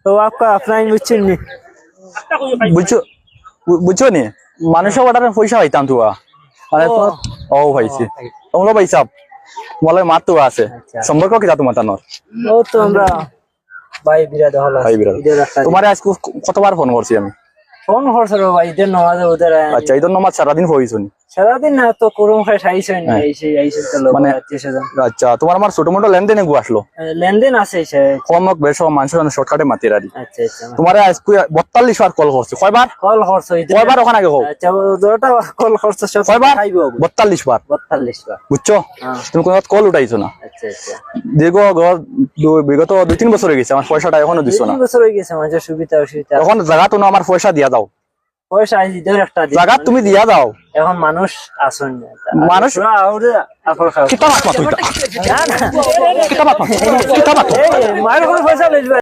तो आपका अपना ही बुझছেন নি বুঝছো বুঝছো নি মানুষের অর্ডারে পয়সা হইতাম তো মানে ও ভাইছি তোমরা ভাই সাহেব তোমার মাত তো আছে সম্পর্ক কি তোমার তানোর ও তো আমরা ভাই বিরাদ হলো ভাই বিরাদ তোমারে আজকে কতবার ফোন করছি আমি ফোন করছর ভাই ঈদের নামাজে ওদের আচ্ছা ঈদের নামাজ সারাদিন হইছনি সারাদিন না তো করুম খাই খাইছই না এই তো লোক মানে আত্মীয়স্বজন আচ্ছা তোমার আমার ছোট মোটো লেনদেনে গু আসলো লেনদেন আছে সে কমক বেশো মানুষের শর্টকাটে মাতির আরি আচ্ছা আচ্ছা তোমারে আজকে 42 বার কল করছি কয়বার কল খরচ হইতে কয়বার ওখানে আগে হোক আচ্ছা দুটো কল খরচ সব কয়বার খাইবো 42 বার 42 বার বুঝছো তুমি কোনো কল উঠাইছো না আচ্ছা আচ্ছা দীর্ঘ বিগত 2-3 বছর হয়ে গেছে আমার পয়সাটা এখনো দিছো না 3 বছর হয়ে গেছে মাঝে সুবিধা অসুবিধা এখন জায়গা তো না আমার পয়সা দিয়া দাও পয়সা ঈদের একটা দিন জায়গা তুমি দিয়া দাও এখন মানুষ আসুন না মানুষ আউরে আপর খাও কিতা মাত মাত হইতা না না কিতা মাত মাত কিতা মাত এই মায়ের কোনো পয়সা লইবে